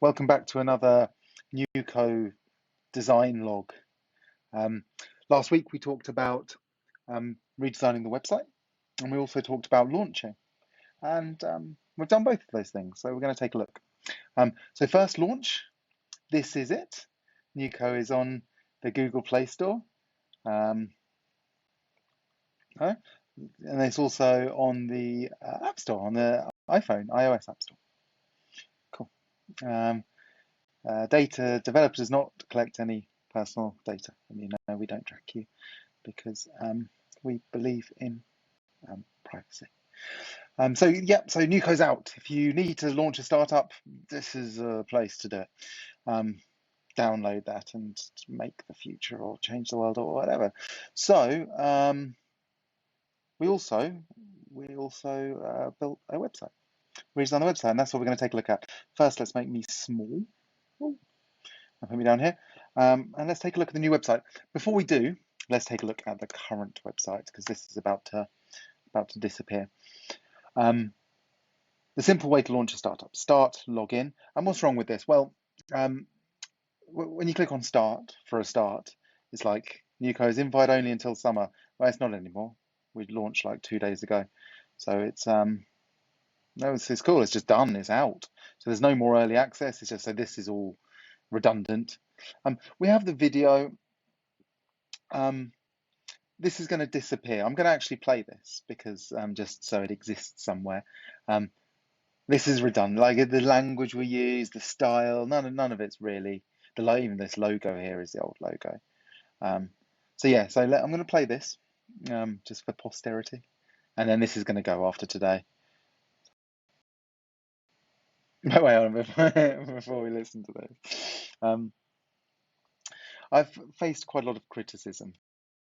Welcome back to another NewCo design log. Last week we talked about redesigning the website, and we also talked about launching. And we've done both of those things, so we're going to take a look. So first, launch. This is it. NewCo is on the Google Play Store. And it's also on the App Store, on the iPhone, iOS App Store. Cool. Data developer does not collect any personal data. And you know we don't track you because we believe in privacy. So NewCo's out. If you need to launch a startup, this is a place to do it. Download that and make the future or change the world or whatever. So we also built a website. Redesigned the website, and that's what we're going to take a look at. First, let's make me small. Ooh. I'll put me down here, and let's take a look at the new website. Before we do, let's take a look at the current website because this is about to disappear. The simple way to launch a startup: start, log in. And what's wrong with this? Well, when you click on start for a start, it's like NewCo is invite only until summer. Well, it's not anymore. We launched like 2 days ago, so it's no, it's cool. It's just done. It's out. So there's no more early access. It's just so this is all redundant. We have the video. This is going to disappear. I'm going to actually play this because just so it exists somewhere. This is redundant. Like the language we use, the style, none of it's really. Even this logo here is the old logo. I'm going to play this just for posterity, and then this is going to go after today. No way on before we listen to this. I've faced quite a lot of criticism.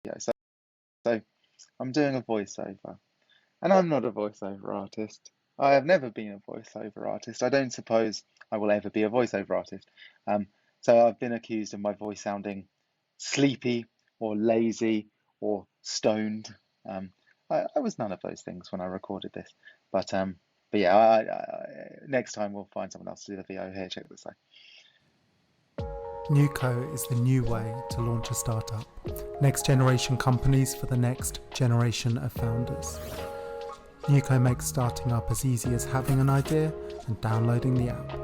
Yeah, so I'm doing a voiceover, and I'm not a voiceover artist. I have never been a voiceover artist. I don't suppose I will ever be a voiceover artist. So I've been accused of my voice sounding sleepy or lazy or stoned. I was none of those things when I recorded this, but yeah, next time we'll find someone else to do the video. Here, check this out. NewCo is the new way to launch a startup. Next generation companies for the next generation of founders. NewCo makes starting up as easy as having an idea and downloading the app.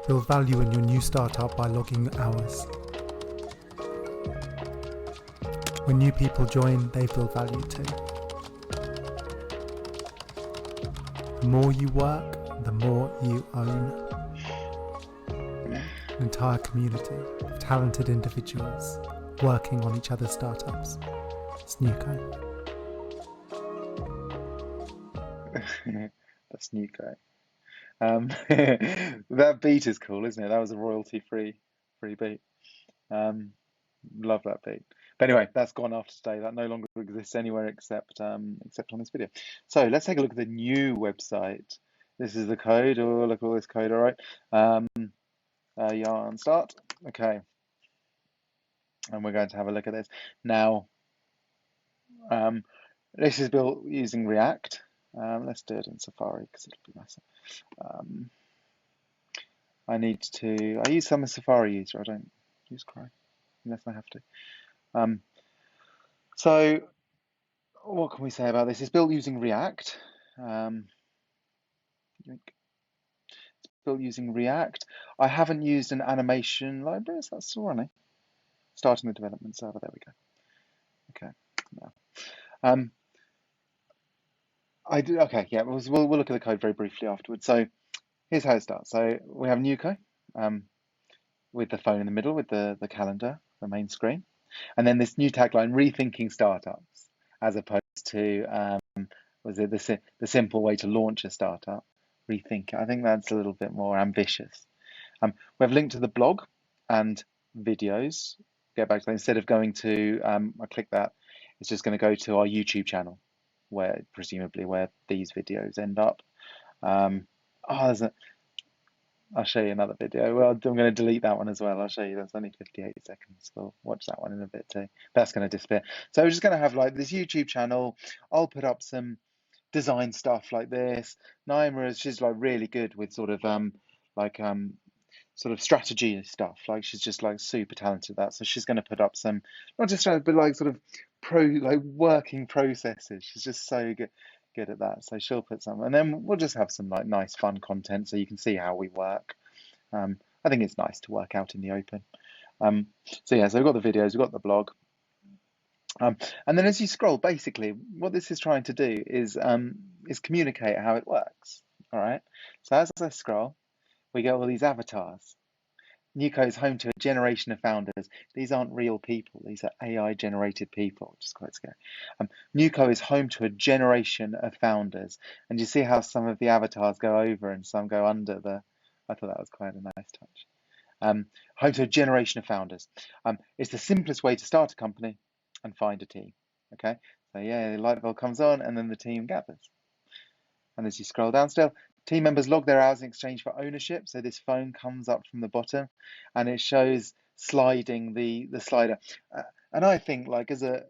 Build value in your new startup by logging hours. When new people join, they build value too. The more you work, the more you own. An entire community of talented individuals working on each other's startups. It's NewCo. That's NewCo. That beat is cool, isn't it? That was a royalty-free beat. Love that beat. But anyway, that's gone after today. That no longer exists anywhere except on this video. So let's take a look at the new website. This is the code. Oh, look at all this code. All right. Yarn start. Okay. And we're going to have a look at this now. This is built using React. Let's do it in Safari because it'll be nicer. I use some Safari user. I don't use Chrome unless I have to. So what can we say about this? It's built using React. It's built using React. I haven't used an animation library, so that's still running. Starting the development server. There we go. Okay. Now, Okay. Yeah. We'll look at the code very briefly afterwards. So here's how it starts. So we have NewCo with the phone in the middle with the calendar, the main screen. And then this new tagline, rethinking startups, as opposed to, was it the simple way to launch a startup? Rethink. I think that's a little bit more ambitious. We have linked to the blog and videos. Get back to that. Instead of going to, I click that, it's just going to go to our YouTube channel, where presumably where these videos end up. I'll show you another video. Well, I'm going to delete that one as well. I'll show you. That's only 58 seconds. We'll watch that one in a bit too. That's going to disappear. So we're just going to have like this YouTube channel. I'll put up some design stuff like this. Naima is, she's like really good with sort of like sort of strategy stuff. Like she's just like super talented at that. So she's going to put up some, not just but like sort of working processes. She's just so good at that. So she'll put some, and then we'll just have some like nice fun content so you can see how we work. I think it's nice to work out in the open. So yeah, so we've got the videos, we've got the blog. And then as you scroll, basically what this is trying to do is communicate how it works. All right. So as I scroll, we get all these avatars. NewCo is home to a generation of founders. These aren't real people. These are AI generated people, which is quite scary. NewCo is home to a generation of founders. And you see how some of the avatars go over and some go under the, I thought that was quite a nice touch. Home to a generation of founders. It's the simplest way to start a company and find a team. Okay, so yeah, the light bulb comes on and then the team gathers. And as you scroll down still, team members log their hours in exchange for ownership. So this phone comes up from the bottom and it shows sliding the slider. And I think like as a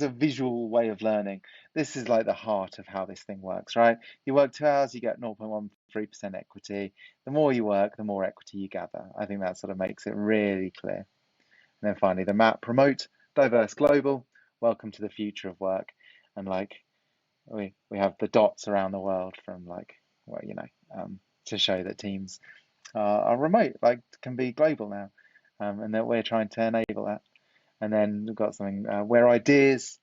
visual way of learning, this is like the heart of how this thing works, right? You work 2 hours, you get 0.13% equity. The more you work, the more equity you gather. I think that sort of makes it really clear. And then finally, the map: promote, diverse, global, welcome to the future of work. And like we have the dots around the world from like, well, you know, to show that teams are remote, like can be global now, and that we're trying to enable that. And then we've got something where ideas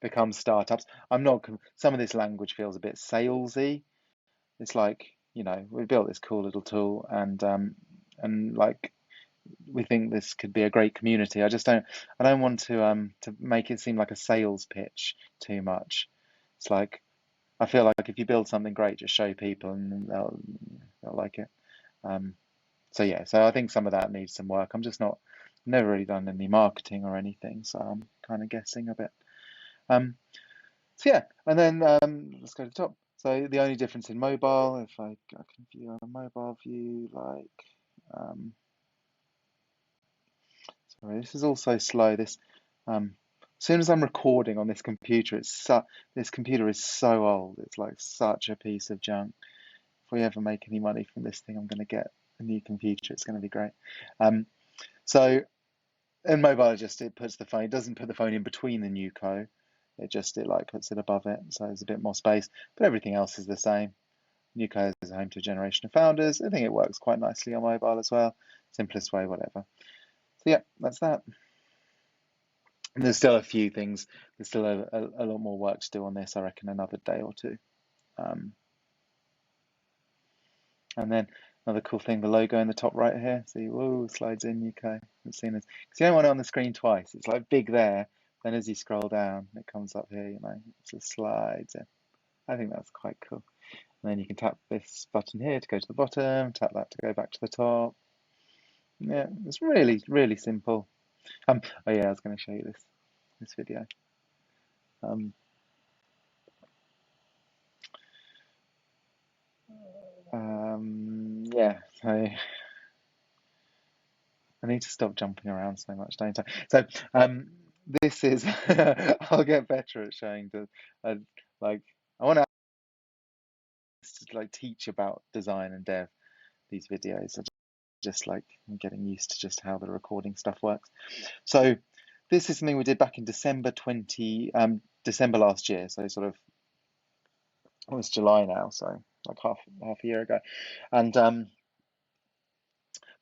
become startups. Some of this language feels a bit salesy. It's like, you know, we built this cool little tool and like we think this could be a great community. I don't want to make it seem like a sales pitch too much. It's like, I feel like if you build something great, just show people and they'll like it. So yeah, so I think some of that needs some work. Never really done any marketing or anything, so I'm kind of guessing a bit. So yeah, and then let's go to the top. So the only difference in mobile, if I can view on a mobile view, like, sorry, this is also slow. This, as soon as I'm recording on this computer, this computer is so old. It's like such a piece of junk. If we ever make any money from this thing, I'm going to get a new computer. It's going to be great. So in mobile, it puts the phone. It doesn't put the phone in between the NewCo. It like puts it above it, so there's a bit more space. But everything else is the same. NewCo is home to a generation of founders. I think it works quite nicely on mobile as well. Simplest way, whatever. So yeah, that's that. And there's still a few things. There's still a lot more work to do on this. I reckon another day or two. And then another cool thing, the logo in the top right here. See, whoa, slides in NewCo. I've seen this because you don't want it on the screen twice. It's like big there. Then as you scroll down, it comes up here. You know, it just slides in. I think that's quite cool. And then you can tap this button here to go to the bottom. Tap that to go back to the top. Yeah, it's really, really simple. Oh yeah, I was going to show you this video. Yeah, so I need to stop jumping around so much, don't I? So this is I'll get better at showing like I want to like teach about design and dev these videos. Just like I'm getting used to just how the recording stuff works. So this is something we did back in December last year. So sort of, oh, it's July now, so like half a year ago. And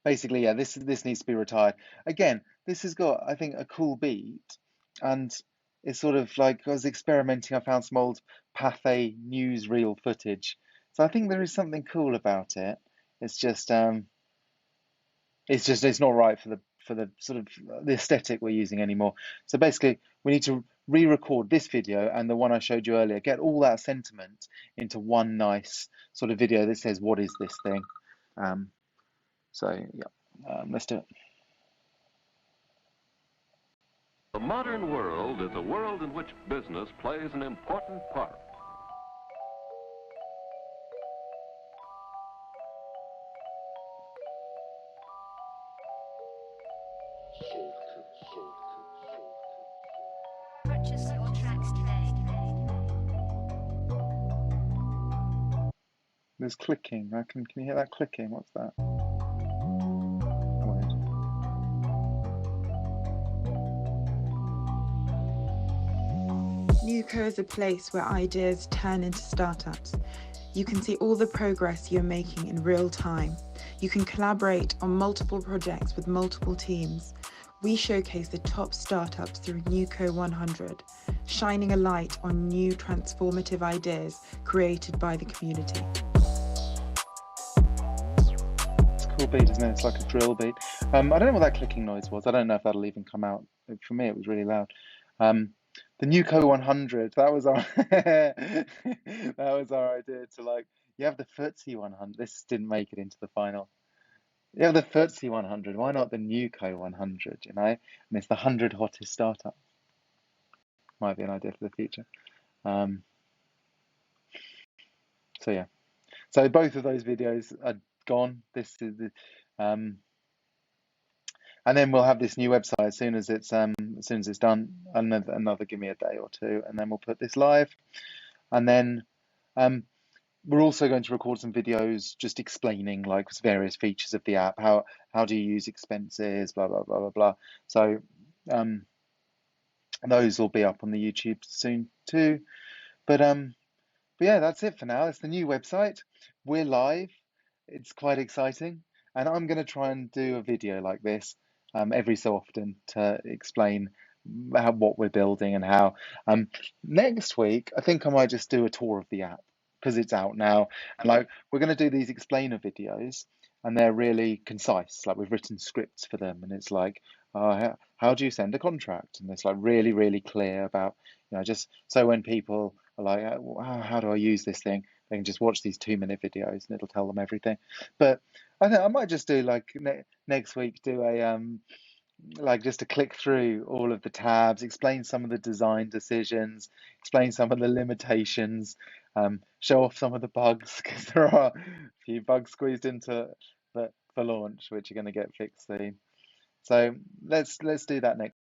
basically, yeah, this needs to be retired. Again, this has got, I think, a cool beat, and it's sort of like I was experimenting. I found some old Pathé newsreel footage, so I think there is something cool about it. It's just it's not right for the sort of the aesthetic we're using anymore. So basically, we need to re-record this video and the one I showed you earlier, get all that sentiment into one nice sort of video that says, what is this thing? So yeah, let's do it. The modern world is a world in which business plays an important part. Purchase your tracks today. There's clicking. Can you hear that clicking? What's that? NewCo is a place where ideas turn into startups. You can see all the progress you're making in real time. You can collaborate on multiple projects with multiple teams. We showcase the top startups through NewCo 100, shining a light on new transformative ideas created by the community. It's a cool beat, isn't it? It's like a drill beat. I don't know what that clicking noise was. I don't know if that'll even come out. For me, it was really loud. The NewCo 100, that was our that was our idea to, like, you have the FTSE 100. This didn't make it into the final. You have the FTSE 100. Why not the NewCo 100? You know, and it's the 100 hottest startups. Might be an idea for the future. So yeah, so both of those videos are gone. This is the and then we'll have this new website as soon as it's done. Another give me a day or two, and then we'll put this live. And then we're also going to record some videos just explaining, like, various features of the app. How do you use expenses? Blah blah blah blah blah. So those will be up on the YouTube soon too. But yeah, that's it for now. It's the new website. We're live. It's quite exciting, and I'm going to try and do a video like this every so often to explain what we're building and how. Next week, I think I might just do a tour of the app because it's out now, and, like, we're going to do these explainer videos, and they're really concise. Like, we've written scripts for them, and it's like, how do you send a contract? And it's like really, really clear about, just so when people are like, how do I use this thing? They can just watch these 2-minute videos and it'll tell them everything. But I think I might just do, like, next week, do a like, just to click through all of the tabs, explain some of the design decisions, explain some of the limitations, show off some of the bugs, because there are a few bugs squeezed into for launch, which are going to get fixed soon. So let's do that next